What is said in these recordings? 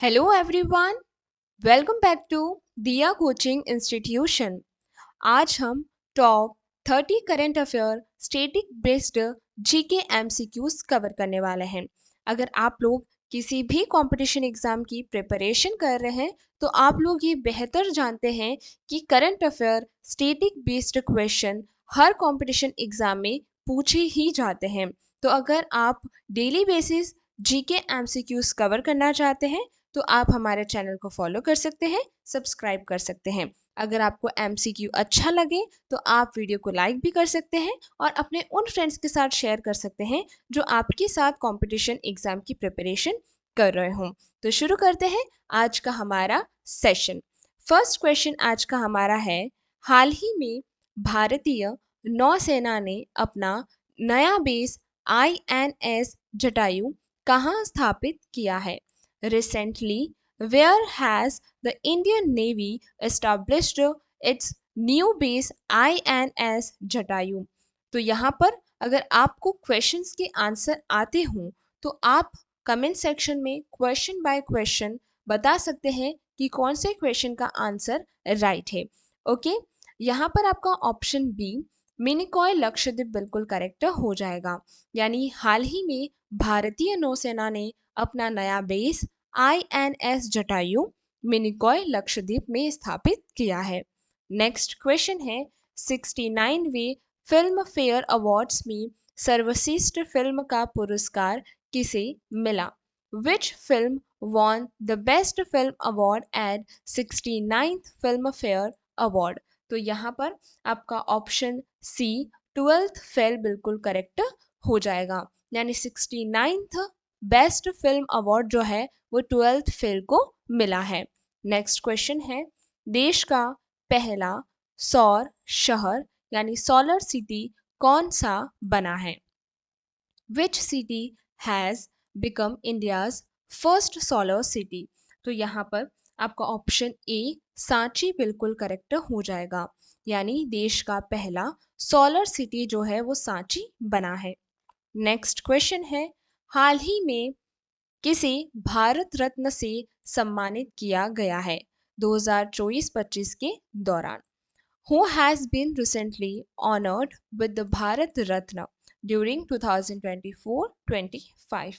Hello everyone, welcome back to दिया coaching institution. आज हम top 30 current affair static based GK MCQs cover करने वाले हैं। अगर आप लोग किसी भी कंपटीशन एग्जाम की प्रिपरेशन कर रहे हैं तो आप लोग ये बेहतर जानते हैं कि current affair static based question हर कंपटीशन एग्जाम में पूछे ही जाते हैं। तो अगर आप daily basis GK MCQs cover करना चाहते हैं तो आप हमारे चैनल को फॉलो कर सकते हैं, सब्सक्राइब कर सकते हैं। अगर आपको एमसीक्यू अच्छा लगे तो आप वीडियो को लाइक भी कर सकते हैं और अपने उन फ्रेंड्स के साथ शेयर कर सकते हैं जो आपके साथ कंपटीशन एग्जाम की प्रिपरेशन कर रहे हों। तो शुरू करते हैं आज का हमारा सेशन। फर्स्ट क्वेश्चन आज का हमारा है, हाल ही में भारतीय नौसेना ने अपना नया बेस INS जटायु कहाँ स्थापित किया है? Recently, where has the Indian Navy established its new base INS Jatayu? तो यहाँ पर अगर आपको क्वेश्चंस के आंसर आते हों तो आप कमेंट सेक्शन में क्वेश्चन बाय क्वेश्चन बता सकते हैं कि कौन से क्वेश्चन का आंसर राइट है। ओके, यहाँ पर आपका ऑप्शन बी मिनिकॉय लक्षद्वीप बिल्कुल करेक्ट हो जाएगा। यानी हाल ही में भारतीय नौसेना ने अपना नया बेस INS जटायु मिनिकॉय लक्षद्वीप में स्थापित किया है। नेक्स्ट क्वेश्चन है, 69वें फिल्म फेयर अवार्ड्स में सर्वश्रेष्ठ फिल्म का पुरस्कार किसे मिला? Which film won the best film award at 69th film fair award? तो यहाँ पर आपका ऑप्शन सी 12th फेल बिल्कुल करेक्ट हो जाएगा। यानी 69th बेस्ट फिल्म अवार्ड जो है वो 12th फेल को मिला है। नेक्स्ट क्वेश्चन है, देश का पहला सौर शहर यानी सोलर सिटी कौन सा बना है? Which city has become India's first solar city? तो यहाँ पर आपका ऑप्शन ए सांची बिल्कुल करेक्ट हो जाएगा। यानी देश का पहला सोलर सिटी जो है वो सांची बना है। नेक्स्ट क्वेश्चन है, हाल ही में किसे भारत रत्न से सम्मानित किया गया है 2024-25 के दौरान? Who has been recently honored with the Bharat Ratna during 2024-25?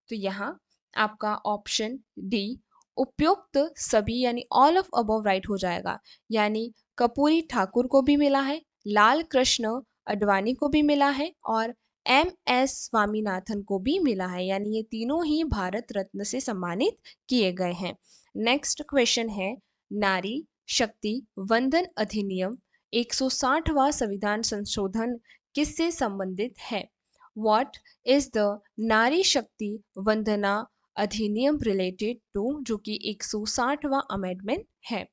तो यहाँ आपका ऑप्शन डी उपयुक्त सभी यानी ऑल ऑफ अबव राइट हो जाएगा। यानी कपूरी ठाकुर को भी मिला है, लाल कृष्ण अडवाणी को भी मिला है और MS स्वामीनाथन को भी मिला है। यानी ये तीनों ही भारत रत्न से सम्मानित किए गए हैं। नेक्स्ट क्वेश्चन है, नारी शक्ति वंदन अधिनियम 160वां संविधान संशोधन किससे संबंधित है? What is the नारी शक्ति वंदना अधिनियम रिलेटेड टू? जो कि 160वां अमेंडमेंट है।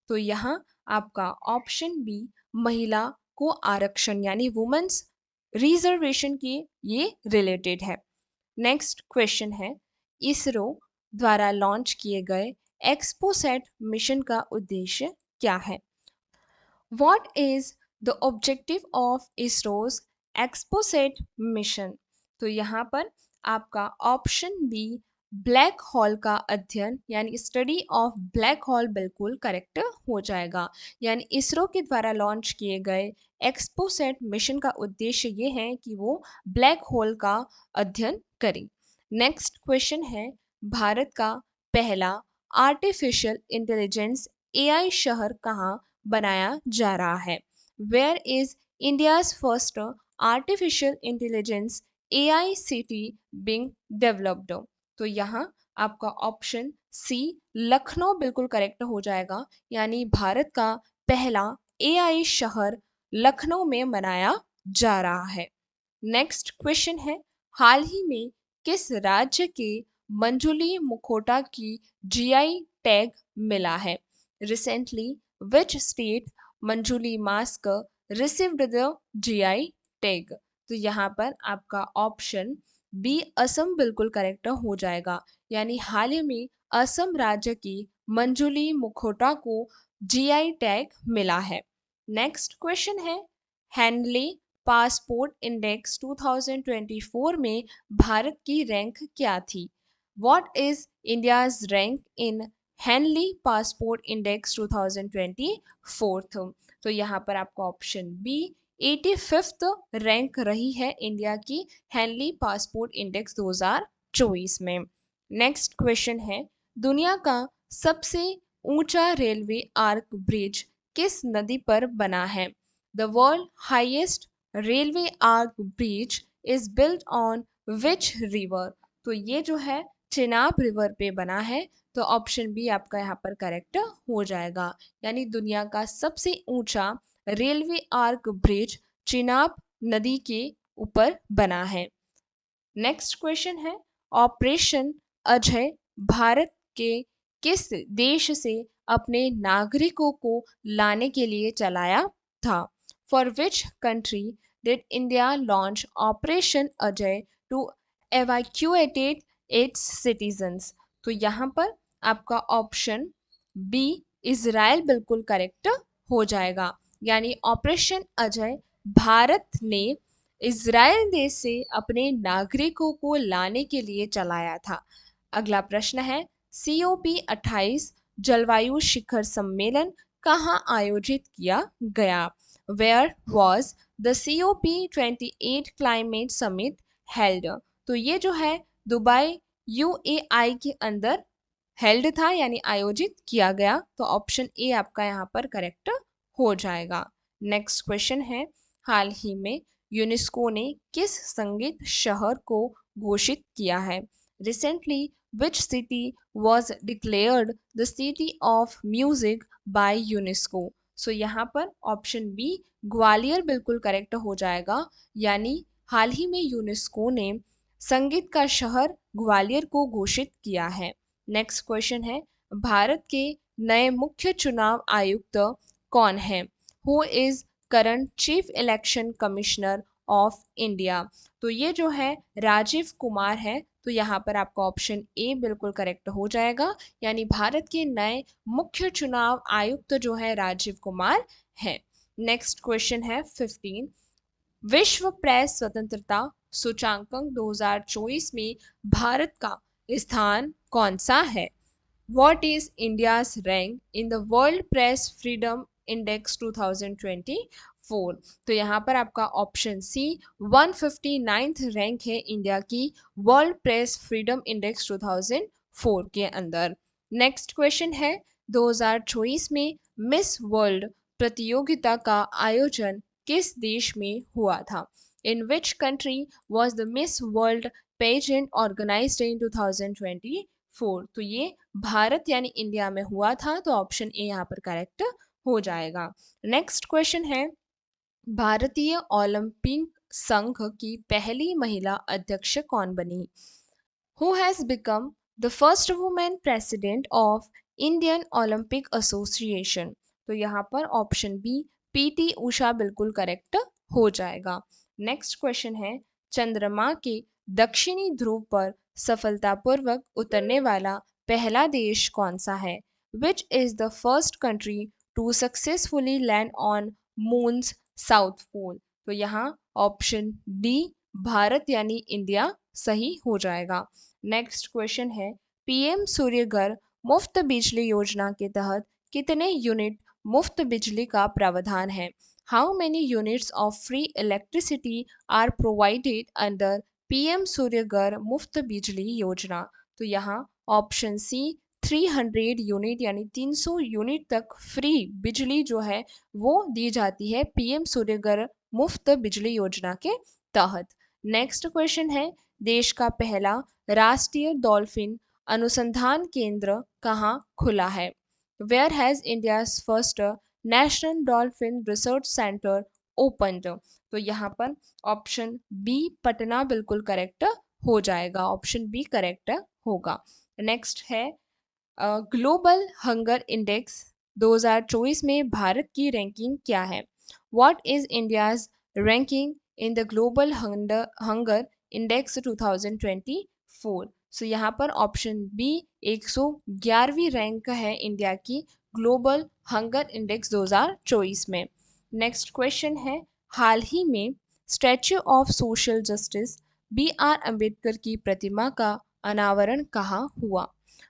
तो यहाँ आपका ऑप्शन बी महिला को आरक्षण यानी वुमेन्स रिजर्वेशन की ये रिलेटेड है। नेक्स्ट क्वेश्चन है, इसरो द्वारा लॉन्च किए गए एक्सपोसैट मिशन का उद्देश्य क्या है? What is the objective of ISRO's XPoSat mission? तो यहाँ पर आपका ऑप्शन बी ब्लैक होल का अध्ययन यानी स्टडी ऑफ ब्लैक होल बिल्कुल करेक्ट हो जाएगा। यानी इसरो के द्वारा लॉन्च किए गए एक्सपोसैट मिशन का उद्देश्य ये है कि वो ब्लैक होल का अध्ययन करें। नेक्स्ट क्वेश्चन है, भारत का पहला आर्टिफिशियल इंटेलिजेंस AI शहर कहाँ बनाया जा रहा है? Where is India's first artificial intelligence AI city being developed? तो यहाँ आपका ऑप्शन सी लखनऊ बिल्कुल करेक्ट हो जाएगा। यानी भारत का पहला AI शहर लखनऊ में बनाया जा रहा है। नेक्स्ट क्वेश्चन है, हाल ही में किस राज्य के मंजुली मुखोटा की GI टैग मिला है? Recently which state Manjuli mask received the GI tag? तो यहाँ पर आपका ऑप्शन बी असम बिल्कुल करेक्ट हो जाएगा। यानी हाल ही में असम राज्य की मंजुली मुखोटा को GI टैग मिला है। नेक्स्ट क्वेश्चन है, हैंडले पासपोर्ट इंडेक्स 2024 में भारत की रैंक क्या थी? What is India's rank in Henley Passport Index 2024? तो यहाँ पर आपका ऑप्शन बी 85th रैंक रही है इंडिया की हेनली पासपोर्ट इंडेक्स 2024 में। नेक्स्ट क्वेश्चन है, दुनिया का सबसे ऊंचा रेलवे आर्क ब्रिज किस नदी पर बना है? The world highest railway arch bridge is built on which river? तो ये जो है चिनाब रिवर पे बना है, तो ऑप्शन बी आपका यहाँ पर करेक्ट हो जाएगा। यानी दुनिया का सबसे ऊंचा रेलवे आर्क ब्रिज चिनाब नदी के ऊपर बना है। नेक्स्ट क्वेश्चन है, ऑपरेशन अजय भारत के किस देश से अपने नागरिकों को लाने के लिए चलाया था? For which country did India launch operation Ajay to evacuated its citizens? तो यहाँ पर आपका ऑप्शन बी इजराइल बिल्कुल करेक्ट हो जाएगा। यानी ऑपरेशन अजय भारत ने इजराइल देश से अपने नागरिकों को लाने के लिए चलाया था। अगला प्रश्न है, COP28 जलवायु शिखर सम्मेलन कहाँ आयोजित किया गया? Where was the COP28 climate summit held? तो ये जो है दुबई UAE के अंदर हेल्ड था, यानी आयोजित किया गया। तो ऑप्शन ए आपका यहाँ पर करेक्ट हो जाएगा। नेक्स्ट क्वेश्चन है, हाल ही में यूनेस्को ने किस संगीत शहर को घोषित किया है? Recently which city was declared the city of music by UNESCO? So यहाँ पर ऑप्शन बी ग्वालियर बिल्कुल करेक्ट हो जाएगा। यानी हाल ही में यूनेस्को ने संगीत का शहर ग्वालियर को घोषित किया है। नेक्स्ट क्वेश्चन है, भारत के नए मुख्य चुनाव आयुक्त कौन है? Who is current chief election commissioner of India? तो ये जो है राजीव कुमार है। तो यहाँ पर आपका ऑप्शन ए बिल्कुल करेक्ट हो जाएगा। यानी भारत के नए मुख्य चुनाव आयुक्त जो है राजीव कुमार है। नेक्स्ट क्वेश्चन है 15, विश्व प्रेस स्वतंत्रता सूचांकन 2024 में भारत का स्थान कौन सा है? What is India's rank in the World Press Freedom Index 2024? तो यहाँ पर आपका ऑप्शन सी 159th रैंक है इंडिया की वर्ल्ड प्रेस फ्रीडम इंडेक्स 2004 के अंदर। नेक्स्ट क्वेश्चन है, 2024 में मिस वर्ल्ड प्रतियोगिता का आयोजन किस देश में हुआ था? In which country was the Miss World pageant organized in 2024? तो ये भारत यानी इंडिया में हुआ था। तो ऑप्शन ए यहाँ पर करेक्ट हो जाएगा। नेक्स्ट क्वेश्चन है, भारतीय ओलंपिक संघ की पहली महिला अध्यक्ष कौन बनी? Who has become the first women president of Indian Olympic association? तो यहाँ पर ऑप्शन बी PT उषा बिल्कुल करेक्ट हो जाएगा। नेक्स्ट क्वेश्चन है, चंद्रमा के दक्षिणी ध्रुव पर सफलतापूर्वक उतरने वाला पहला देश कौन सा है? Which is the first country to successfully land on moon's south pole? तो यहाँ ऑप्शन डी भारत यानी इंडिया सही हो जाएगा। नेक्स्ट क्वेश्चन है, PM सूर्यघर मुफ्त बिजली योजना के तहत कितने यूनिट मुफ्त बिजली का प्रावधान है? How many units of free electricity are provided under PM Suryaghar Muft Bijli योजना? तो यहाँ ऑप्शन सी 300 यूनिट यानी 300 यूनिट तक फ्री बिजली जो है वो दी जाती है PM सूर्यघर मुफ्त बिजली योजना के तहत। नेक्स्ट क्वेश्चन है, देश का पहला राष्ट्रीय डॉल्फिन अनुसंधान केंद्र कहाँ खुला है? Where has India's first national dolphin research centre opened? तो यहाँ पर ऑप्शन बी पटना बिल्कुल करेक्ट हो जाएगा। ऑप्शन बी करेक्ट होगा। नेक्स्ट है, ग्लोबल हंगर इंडेक्स 2024 में भारत की रैंकिंग क्या है? What is India's ranking in the global hunger index 2024? So यहाँ पर ऑप्शन बी 111वीं रैंक है इंडिया की ग्लोबल हंगर इंडेक्स 2024 में। नेक्स्ट क्वेश्चन है, हाल ही में statue of social justice BR Ambedkar की प्रतिमा का अनावरण कहाँ हुआ?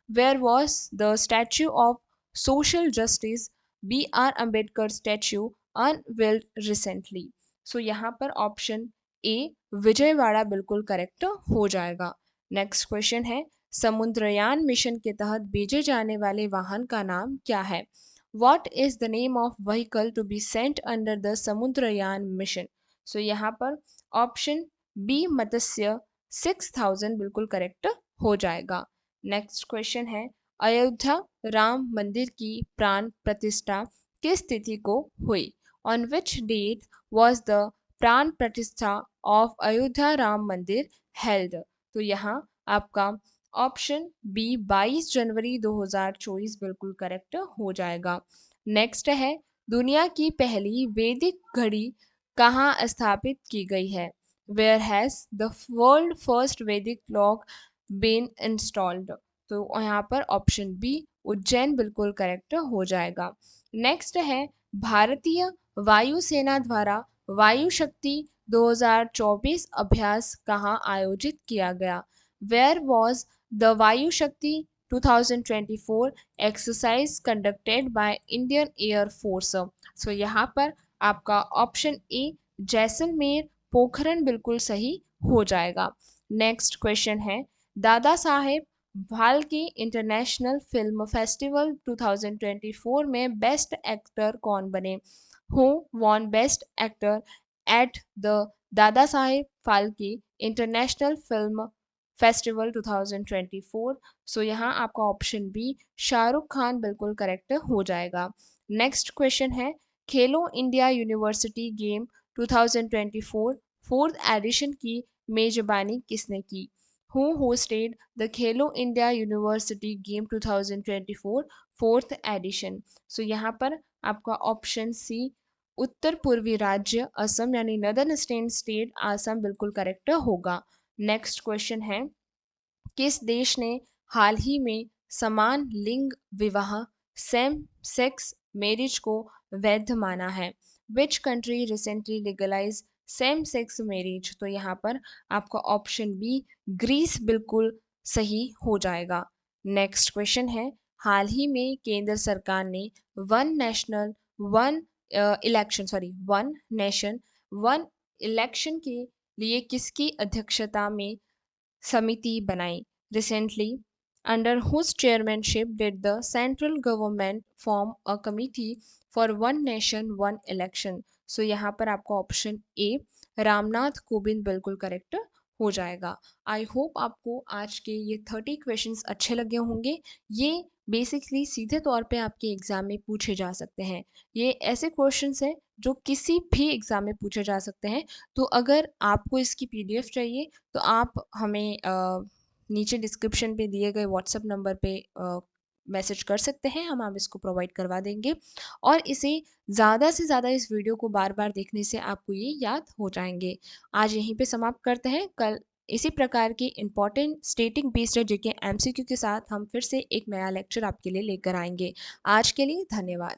Where was the statue of social justice B R Ambedkar statue unveiled recently? So यहाँ पर ऑप्शन ए विजयवाड़ा बिल्कुल करेक्ट हो जाएगा। नेक्स्ट क्वेश्चन है, समुद्रयान मिशन के तहत भेजे जाने वाले वाहन का नाम क्या है? What is the name of vehicle to be sent under the Samudrayaan mission? So यहाँ पर ऑप्शन बी मत्स्य 6000 बिल्कुल करेक्ट हो जाएगा। नेक्स्ट क्वेश्चन है, अयोध्या राम मंदिर की प्राण प्रतिष्ठा किस तिथि को हुई? On which date was the Pran Pratishtha of Ayodhya Ram मंदिर हेल्ड? तो यहाँ आपका ऑप्शन बी 22 जनवरी 2024 बिल्कुल करेक्ट हो जाएगा। नेक्स्ट है, दुनिया की पहली वैदिक घड़ी कहाँ स्थापित की गई है? Where has the world first Vedic clock been installed? तो यहाँ पर ऑप्शन बी उज्जैन बिल्कुल करेक्ट हो जाएगा। नेक्स्ट है, भारतीय वायुसेना द्वारा वायु शक्ति 2024 अभ्यास कहाँ आयोजित किया गया? Where was the Vayu Shakti 2024 exercise conducted by Indian Air Force? So यहाँ पर आपका ऑप्शन ए जैसलमेर पोखरण बिल्कुल सही हो जाएगा। नेक्स्ट क्वेश्चन है, Dada Saheb Phalke international film festival 2024 में बेस्ट एक्टर कौन बने? Who won best actor at the Dada Saheb Phalke international film festival 2024? So यहाँ आपका ऑप्शन बी शाहरुख खान बिल्कुल करेक्ट हो जाएगा। नेक्स्ट क्वेश्चन है, Khelo India University Game 2024 fourth edition की मेजबानी किसने की? Who hosted the Khelo India University Game 2024 fourth edition? So यहाँ पर आपका ऑप्शन सी उत्तर पूर्वी राज्य असम यानी नदर्न ईस्टर्न स्टेट आसाम बिल्कुल करेक्ट होगा। नेक्स्ट क्वेश्चन है, किस देश ने हाल ही में समान लिंग विवाह सेम सेक्स मैरिज को वैध माना है? Which country recently legalise same sex marriage? तो यहाँ पर आपका ऑप्शन बी ग्रीस बिल्कुल सही हो जाएगा। नेक्स्ट क्वेश्चन है, हाल ही में केंद्र सरकार ने one national one one nation one election के लिए किसकी अध्यक्षता में समिति बनाई? Recently under whose chairmanship did the central government form a committee for one nation one election? So यहाँ पर आपका ऑप्शन ए रामनाथ कोविंद बिल्कुल करेक्ट हो जाएगा। आई होप आपको आज के ये 30 क्वेश्चंस अच्छे लगे होंगे। ये बेसिकली सीधे तौर पे आपके एग्जाम में पूछे जा सकते हैं। ये ऐसे क्वेश्चंस हैं जो किसी भी एग्जाम में पूछे जा सकते हैं। तो अगर आपको इसकी पीडीएफ चाहिए तो आप हमें नीचे डिस्क्रिप्शन पे दिए गए व्हाट्सएप नंबर पे मैसेज कर सकते हैं, हम आप इसको प्रोवाइड करवा देंगे। और इसे ज़्यादा से ज़्यादा इस वीडियो को बार बार देखने से आपको ये याद हो जाएंगे। आज यहीं पे समाप्त करते हैं। कल इसी प्रकार के important static based GK MCQ के साथ हम फिर से एक नया लेक्चर आपके लिए लेकर आएंगे। आज के लिए धन्यवाद।